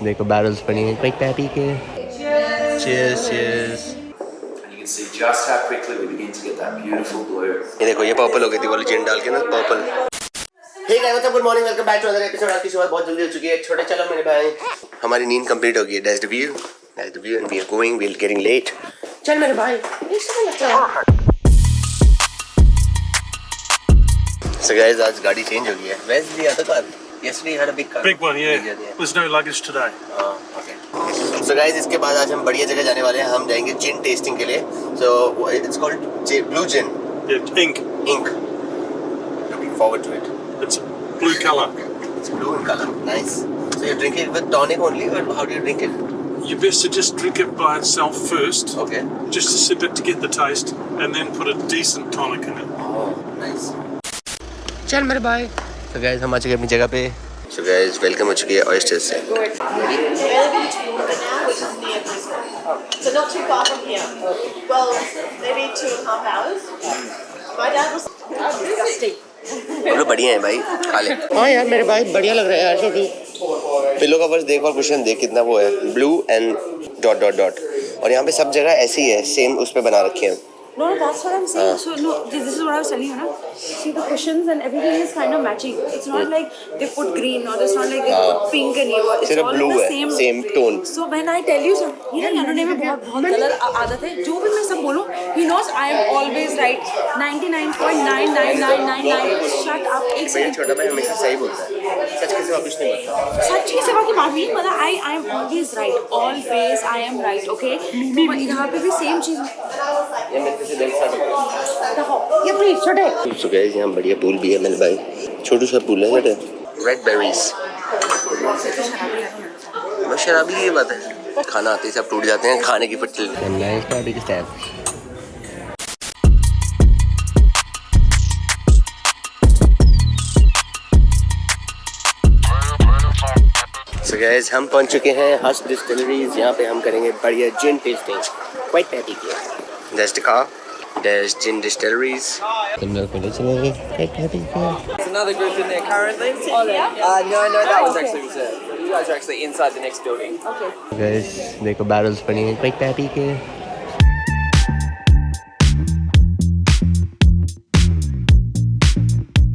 देखो बैरल्स पड़ी हैं क्विक पैपी के. Cheers, cheers. And you can see just how quickly we begin to get that beautiful blue. ये देखो ये पर्पल हो गई थी वाली जिन डाल के ना purple. Hey guys, what's up? Good morning. Welcome back to another episode. आज की सुबह बहुत जल्दी हो चुकी है. छोटे चलो मेरे भाई. हमारी नींद कंप्लीट हो गई है. That's the view. That's the view and we are going. We're getting late. चल मेरे भाई. So guys, आज गाड़ी चेंज हो गई है. Where's the other car? Yesterday you had a big car. Big one, yeah. There's no luggage today. Okay. So guys, इसके बाद आज हम बढ़िया जगह जाने वाले हैं. हम जाएंगे जिन टेस्टिंग के लिए. So it's called Blue Gin. Yeah, ink. Ink. Looking forward to it. It's blue colour. It's blue in colour. Nice. So you drink it with tonic only, or how do you drink it? You're best to just drink it by itself first. Okay. Just to sip it to get the taste, and then put a decent tonic in it. Oh, nice. चल मेरे भाई. So guys, हम आ चुके हैं अपनी जगह पे. So guys, welcome हो चुकी है Oysters से. So not too far from here. Well, maybe 2.5 hours. My dad was disgusting. बोलो बढ़िया है भाई, खा ले. हाँ यार मेरे भाई बढ़िया लग रहा है यार छोटू. पिलो का वर्स देख और क्वेश्चन देख कितना वो है. Blue and dot dot dot. और यहाँ पे सब जगह ऐसे ही है, सेम उस पे बना रखे हैं. No, that's what I'm saying. So, no, this is what I was telling you, na? See, the cushions and everything is kind of matching. It's not like they put green, or it's not like they put pink and yellow. It's all in the same tone. So when I tell you, you know, अनुनय में बहुत गलत आदत है. जो भी मैं सब बोलूँ, he knows I am always right. 99.99999. Shut up. एक मेरा छोटा भाई हमेशा सही बोलता है. सच के सिवा कुछ नहीं बोलता. सच की सेवा की बात नहीं, मतलब I am always right. Always I am right. Okay? यहाँ पे भी same चीज़. ये प्लीज छोटे. So guys, यहाँ बढ़िया पूल भी है मेरे भाई. छोटू सा पूल है छोटे. Red berries. बस शराबी की बात है. खाना आते ही सब टूट जाते हैं. खाने की फट चल रही है. So guys, हम पहुंच चुके हैं हस डिस्टिलरीज. यहाँ पे हम करेंगे बढ़िया जिन टेस्टिंग. क्वाइट पैटी की. There's the car. There's Gin Distilleries. There's another group in there currently. No, that was actually reserved. You guys are actually inside the next building. Okay. Guys, देखो barrels पड़ी हैं quick पैपी के.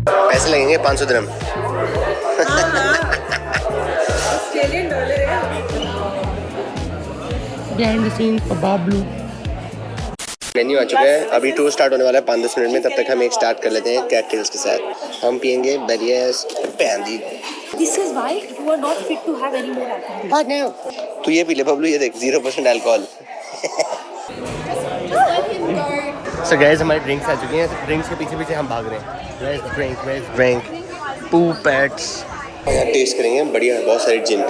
पैसे लगेंगे 500 दिरहम. Behind the scenes for Bablu. Menu आ चुका है. अभी टूर स्टार्ट होने वाला है 5-10 मिनट में. तब तक हम एक स्टार्ट कर लेते हैं कॉकटेल्स के साथ. हम पियेंगे बढ़िया पैंदी. This is why you are not fit to have any more alcohol. But now, तू ये पी ले बबलू. ये देख 0% अल्कोहल. So guys, हमारी ड्रिंक्स आ चुकी हैं. ड्रिंक्स के पीछे पीछे हम भाग रहे हैं. Where's drink? Poo pets. Test करेंगे बढ़िया बहुत सारी जिन.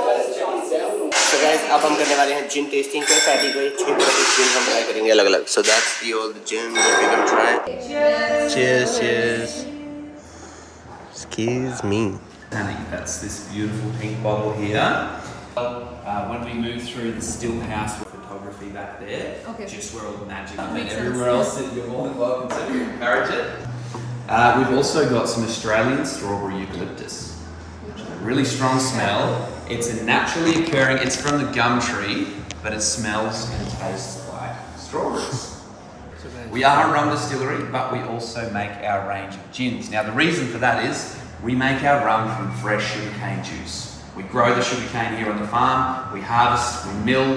So guys, अब हम करने वाले हैं जिन टेस्टिंग. कोई पैटी कोई 6 तरह की जिन हम ट्राई करेंगे अलग अलग. So that's all the gin that we're gonna try. Cheers. Excuse me. That's this beautiful pink bottle here. When we move through the still house photography back there, just where all the magic and everywhere else that you're more than welcome to encourage it. We've also got some Australian strawberry eucalyptus. Really strong smell. It's a naturally occurring, it's from the gum tree, but it smells and tastes like strawberries. We are a rum distillery, but we also make our range of gins. Now the reason for that is we make our rum from fresh sugarcane juice. We grow the sugarcane here on the farm, we harvest, we mill,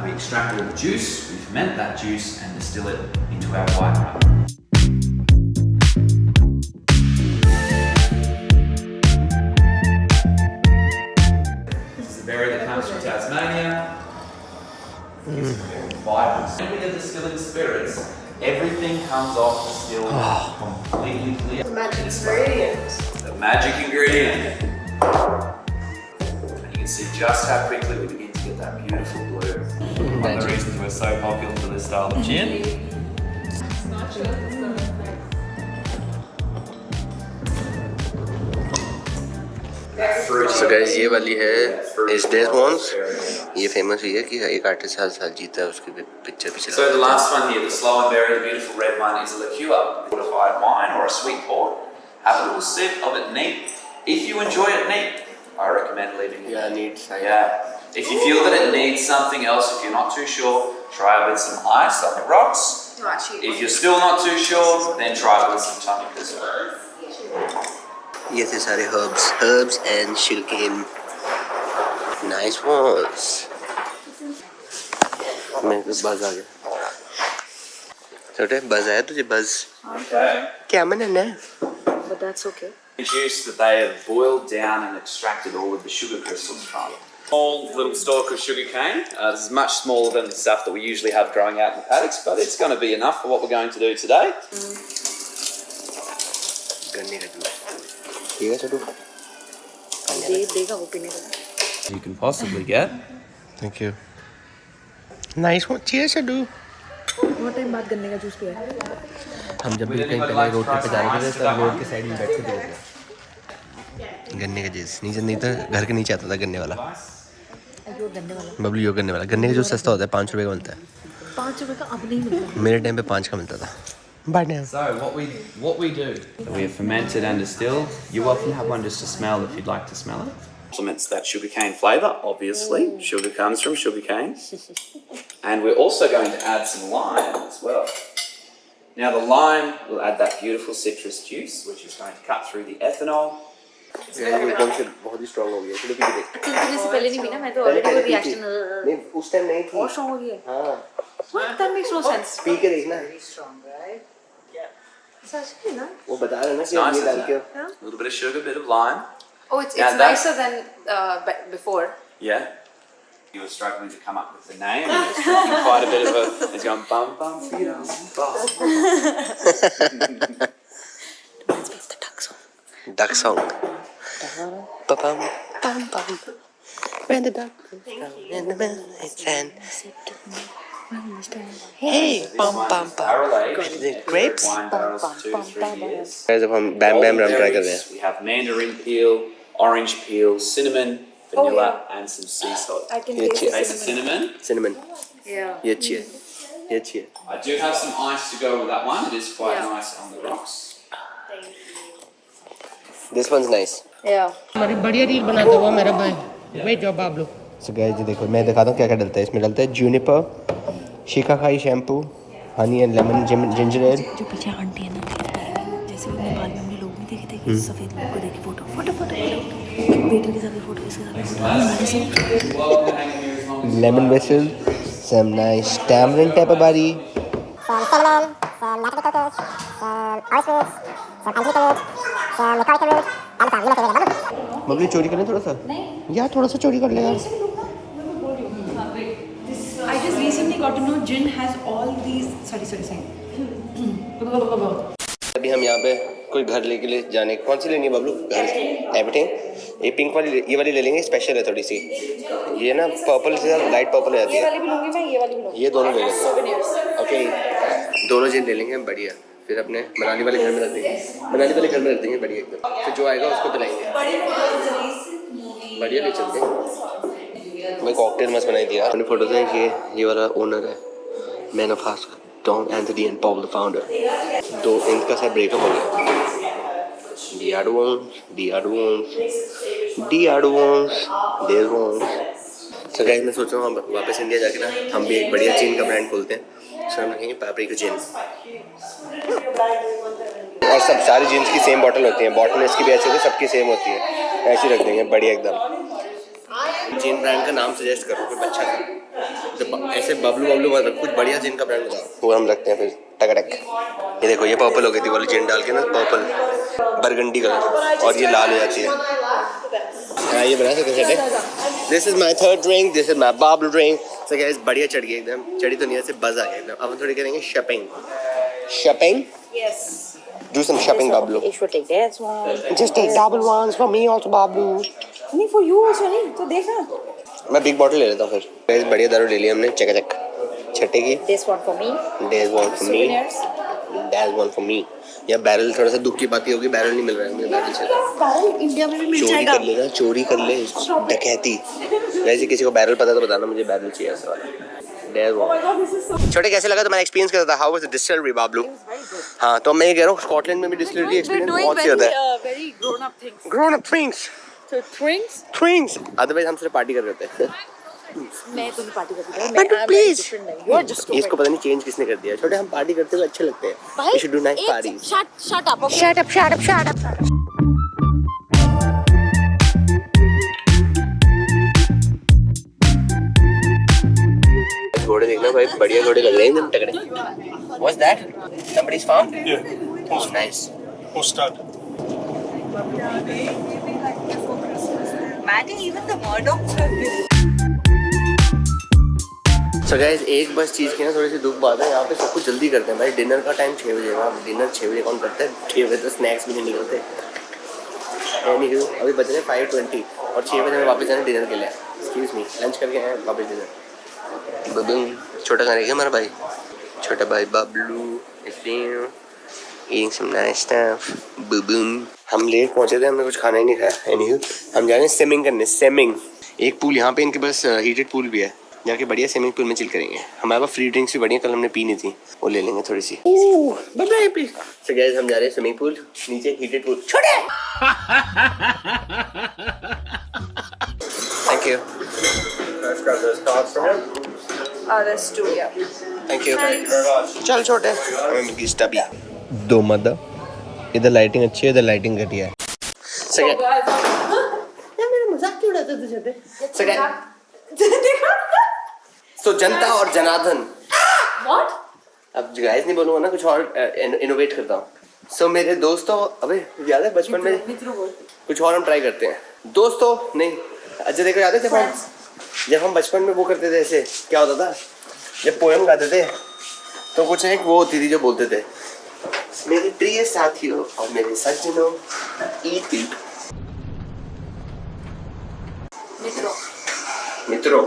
we extract all the juice, we ferment that juice and distill it into our white rum. Berry that comes from Tasmania. It's very vibrant. When we are distilling spirits, everything comes off the still completely clear. The magic ingredient. The magic ingredient. And you can see just how quickly we begin to get that beautiful blue. One of the reasons we're so popular for this style of gin. So guys, ये वाली है इस days once. ये famous हुई है कि एक artist हर साल जीता है उसकी पिक्चर भी चला. So the last one here, the slow and berry, the beautiful red wine, is a liqueur, fortified wine or a sweet port. Have a little sip of it neat. If you enjoy it neat, I recommend leaving it. Yeah, neat. Yeah. If you feel that it needs something else, if you're not too sure, try it with some ice on the rocks. If you're still not too sure, then try it with some tonic as well. ये थे सारे herbs and sugarcane. Nice ones. मेरे को buzz आ गया. छोटे buzz आया तुझे buzz? क्या बनाना है? But that's okay. Juice that they have boiled down and extracted all of the sugar crystals from. Small little stalk of sugar cane. This is much smaller than the stuff that we usually have growing out in the paddocks, but it's going to be enough for what we're going to do today. गन्ने का juice. ठीक है छोटू. देगा वो पीने को. You can possibly get. Thank you. Nice one. Cheers छोटू. बहुत time बाद गन्ने का जूस पिया. हम जब भी कहीं पहले रोड पे जा रहे थे तब रोड के साइड में बैठ के पीते थे. गन्ने का जूस नहीं तो घर के नीचे आता था गन्ने वाला. बबलू यो गन्ने वाला. गन्ने का जूस सस्ता होता है, 5 रुपए का मिलता है. 5 रुपए का अब नहीं मिलता. मेरे टाइम पे 5 का मिलता था. But now. So what we do, we have fermented and distilled. You often have one just to smell if you'd like to smell it. Complements that sugarcane flavour, obviously. Sugar comes from sugarcane. And we're also going to add some lime as well. Now the lime will add that beautiful citrus juice, which is going to cut through the ethanol. एकदम से बहुत ही strong हो गया. चलो P के देख. पीने से पहले नहीं पीना. मैं तो ऑलरेडी वो रिएक्शन. नहीं उस टाइम नहीं थी. और स्ट्रांग हो गई है. हाँ. What? That makes no sense. P के देखना. सच में ना? वो बता रहे ना कि Nice, ये डाल isn't के. it? A little bit of sugar, a bit of lime. Oh, it's Yeah, that's- nicer than before. Yeah. You were struggling to come up with the name. And it's making quite a bit of a. It's going bum bum freedom. It's the duck song. Duck song. Ba-bum, bum, bum. When the duck goes down in the moonlight sand. Hey, bum, bum, bum. Is it grapes? Wine barrels for 2-3 years. जब हम बैम बैम रम try कर रहे हैं. We have mandarin peel, orange peel, cinnamon, vanilla, and some sea salt. I can Yeah, taste cheers. the Taste the cinnamon. Cinnamon. Yeah. ये अच्छी है. ये अच्छी है. I do have some ice to go with that one. It is quite Yeah. nice on the rocks. This one's nice. Yeah. हमारी बढ़िया reel बनाता हुआ मेरा भाई. Great job Bablu. So guys जी देखो मैं दिखाता हूँ क्या क्या डलता है. इसमें डलता है juniper, shikakai shampoo, honey and lemon ginger ale. जो पीछे आंटी है ना, जैसे कि नेपाल में हमने लोग नहीं देखे थे कि सफेद लोग को देखी फोटो वेटर के साथ फोटो इसके साथ Lemon whistle, some nice tamarind pepper body. some cinnamon, some natural cocoa, some ice cream, some antique root, some licorice root, and some lemon root. Babli चोरी करें थोड़ा सा. यार थोड़ा सा चोरी कर ले यार. I just recently got to know gin has all these sorry अभी हम यहाँ पे कोई घर लेके ले जाने. कौन सी लेनी है बबलू? घर एवरीथिंग. ये पिंक वाली ये वाली ले लेंगे. स्पेशल है थोड़ी सी. ये ना पर्पल से लाइट पर्पल हो जाती है. वाली भी लूंगी मैं, ये वाली भी लूंगी. ये दोनों ले लेंगे. ओके दोनों जिन ले लेंगे. बढ़िया. फिर अपने मनाली वाले घर में रख देंगे. मनाली वाले घर में रख देंगे बढ़िया एकदम. फिर जो आएगा उसको पिलाएंगे. बढ़िया ले चलते हैं. मैं कॉकटेल मस्त बनाई दिया. अपनी फोटोज हैं कि ये वाला ओनर है man of husk Don Anthony and Paul the founder. तो इनका सब ब्रेकअप हो गया. So guys मैं सोच रहा हूँ हम वापस इंडिया जाके ना हम भी एक बढ़िया जिन का ब्रांड खोलते हैं. सो हम रखेंगे पापरी का जिन. और सब सारी जीन्स की सेम बॉटल होती है. बॉटल इसकी भी ऐसी होती है, सबकी सेम होती है. ऐसी रख देंगे बढ़िया एकदम. जिन ब्रांड का नाम सजेस्ट करो कोई अच्छा सा. ऐसे बबलू मतलब कुछ बढ़िया जिन का ब्रांड बताओ. वो हम रखते हैं फिर टकटक. ये देखो ये पर्पल हो गई थी वाली जिन डाल के ना. पर्पल बरगंडी कलर और ये लाल हो जाती है. हाँ ये बना सकते हैं. This is my third drink. This is my bubble drink. So guys बढ़िया चढ़ गई एकदम. चढ़ी तो नहीं ऐसे बज आ गया एकदम. अब हम थोड़ी करेंगे shopping. Yes. Do some shopping, Bablu. You should take this one. Just take double ones for me also, Bablu. नहीं for you also नहीं. तो देखना. मैं बिग बॉटल ले लेता हूँ फिर. गाइस बढ़िया दारू ले ली हमने. चकाचक छठे की. This one for me. There's one for me. Souvenirs. There's one for me. या बैरल थोड़ा सा दुख की बात ही होगी. बैरल नहीं मिल रहा है मुझे. बैरल चाहिए. बैरल इंडिया में भी मिल चोरी जाएगा. कर लेना. चोरी कर ले. डकैती. वैसे किसी को बैरल पता तो बताना. मुझे बैरल चाहिए ऐसा वाला. छोटे कैसे लगा तुम्हारा एक्सपीरियंस कैसा था? How was the distillery Bablu? हाँ तो मैं ये कह रहा हूँ स्कॉटलैंड में भी डिस्टिलरी एक्सपीरियंस बहुत सी होता है. Very grown up things. Grown up things. So drinks. Otherwise हम सिर्फ पार्टी कर रहे थे. मैं तुम्हें पार्टी करती हूँ। मैं प्लीज यू आर जस्ट इसको पता नहीं चेंज किसने कर दिया। छोटे हम पार्टी करते हुए अच्छे लगते हैं। We should do nice parties. Shut up. घोड़े देखना भाई, बढ़िया घोड़े लग रहे हैं एकदम तगड़े। What's that? Somebody's farm? Yeah. Oh, nice. Or stud. So guys, एक बस चीज़ की ना थोड़ी सी दुख बात है, यहाँ पे सब कुछ जल्दी करते हैं भाई। डिनर का टाइम 6 बजे है। डिनर 6 बजे कौन करता है? 6 बजे तो स्नैक्स भी नहीं निकलते। अभी बज रहे 5:20 और 6 बजे में वापस जाना डिनर के लिए। एक्सक्यूज मी, लंच करके आए वापस डिनर। बबूम, छोटा खाने क्या हमारा भाई, छोटा भाई Bablu eating some nice stuff. बबूम, हम लेट पहुँचे थे, हमने कुछ खाना ही नहीं खाया। एनीहू, हम जा रहे हैं स्विमिंग करने। स्विमिंग, एक पूल यहाँ पे इनके पास हीटेड पूल भी है, जाके बढ़िया स्विमिंग पूल में चिल करेंगे। हमारे पास फ्री ड्रिंक्स भी बढ़िया कल हमने पीनी थी, वो ले लेंगे थोड़ी सी। So guys, हम जा रहे हैं स्विमिंग पूल, नीचे हीटेड पूल। छोटे thank you. There's 2, yeah. Thank you. चल छोटे, हमें मिल स्टबी दो मदा। इधर लाइटिंग अच्छी है, इधर लाइटिंग घटिया है। मेरा मजाक क्यों उड़ाते थे छोटे? तो जनता और जनार्दन। What? अब गाइस नहीं बोलूँगा ना, कुछ और इनोवेट करता हूँ। सो मेरे दोस्तों, अबे याद है बचपन में कुछ और हम ट्राई करते हैं। दोस्तों नहीं, अच्छा देखो याद है जब हम बचपन में वो करते थे, ऐसे क्या होता था जब पोएम गाते थे तो कुछ एक वो होती थी जो बोलते थे, मेरे प्रिय साथियों और मेरे सज्जनों, ईद मित्रों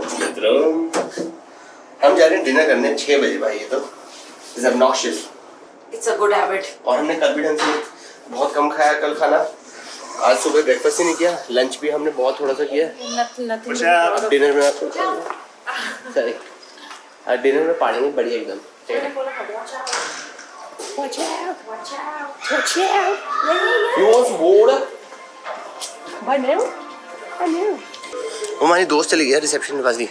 हम जा रहे हैं डिनर करने 6 बजे भाई। ये तो is obnoxious. It's a good habit. और हमने कल भी ढंग से बहुत कम खाया कल खाना। आज सुबह ब्रेकफास्ट ही नहीं किया, लंच भी हमने बहुत थोड़ा सा किया। अब डिनर में सॉरी, आज डिनर में पालेंगे बढ़िया एकदम। Watch out. You want water? वो हमारी दोस्त चली गया रिसेप्शन के पास ही,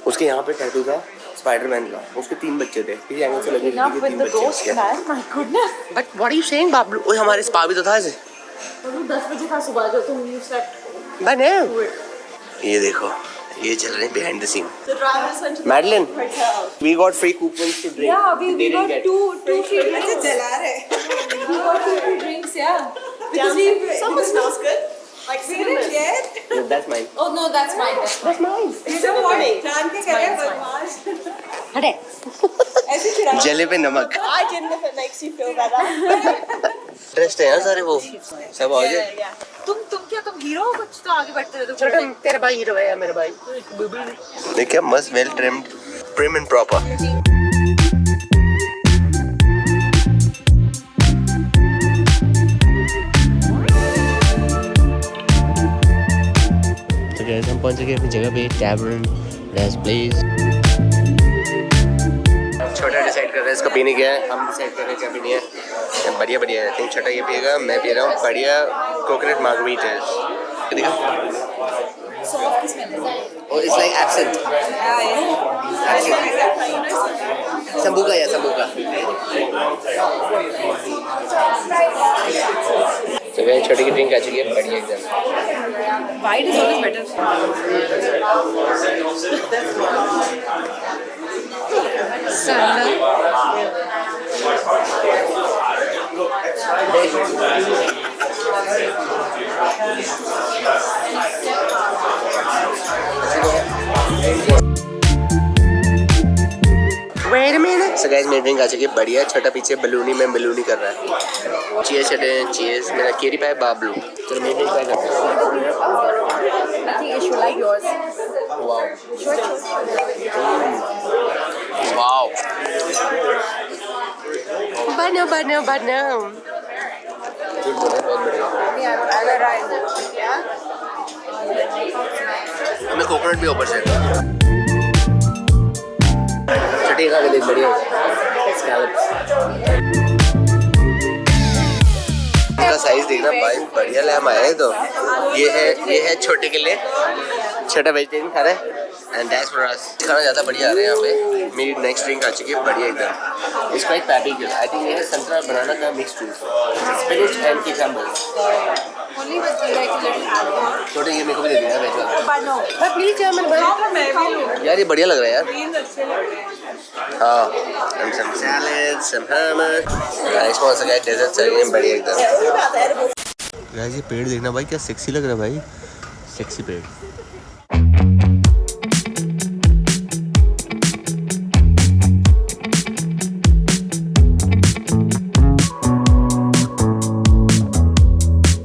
उसके यहाँ पे टैटू था स्पाइडरमैन का। उसके 3 बच्चे थे, किसी एंगल से लगे कि 3 बच्चे। But what are you saying Bablu? ओए हमारे स्पा भी तो था ऐसे। 10 बजे था सुबह जो तुम यू सेट। बने ये देखो, ये चल रहे हैं behind the scene. Madeline, we got free coupons to drink. Yeah, we got two free drinks. We got 2 free drinks, yeah. Because Someone smells good. Like cinnamon. No, that's mine. Oh no, that's mine. That's mine. जले पे नमक। I didn't if it makes you feel better. Dressed है यार सारे वो सब आ गए। तुम हीरो हो? कुछ तो आगे बढ़ते रहते हो। छोटा तेरा भाई हीरो है या मेरा भाई? देखिए मस्त well trimmed, prim and proper. तो गाइस हम पहुंच गए अपनी जगह पे, टैवर्न रेस्ट प्लेस। छोटा डिसाइड कर रहा है इसका पीने क्या है, हम डिसाइड कर रहे हैं क्या पीनी है। बढ़िया बढ़िया है। छोटा ये पिएगा, मैं पी रहा हूँ बढ़िया कोकोनट मार्गरीटास। और इट्स लाइक एब्सेंट। संबूका या संबूका। तो गाइस छोटी की ड्रिंक आ चुकी है बढ़िया एकदम। White is always better. Wait a minute. So guys मेरी ड्रिंक आ चुकी है बढ़िया। छोटा पीछे बलूनी में बलूनी कर रहा है। चीयर्स छोटे, चीयर्स। मेरा केरी पाए बाबलू। चलो मेरी ड्रिंक ट्राई करते हैं। I think you should like yours. Wow wow, बनो बनो बनो। बहुत बढ़िया। हमें कोकोनट भी ऊपर से चटनी खा के देख बढ़िया इनका साइज देखना भाई बढ़िया ले हम आए। तो ये है छोटे के लिए, छोटा वेजिटेरियन खा रहा है। And that's for us. खाना ज़्यादा बढ़िया आ रहा है यहाँ पे। मेरी नेक्स्ट ड्रिंक आ चुकी है बढ़िया एकदम। इसका एक पैपिंग आई थिंक ये है संतरा बनाना का mix juice, spinach and cucumber. Only with like little alcohol. छोटे ये मेरे को भी दे दिया वेज वाला। But no. But please यार मैंने बनाया। यार ये बढ़िया लग रहा है यार। Greens अच्छे लग रहे हैं। हाँ, and some salads, some hummus. Guys, once again dessert चाहिए बढ़िया एकदम। Guys ये पेड़ देखना भाई क्या सेक्सी लग रहा है भाई, सेक्सी पेड़।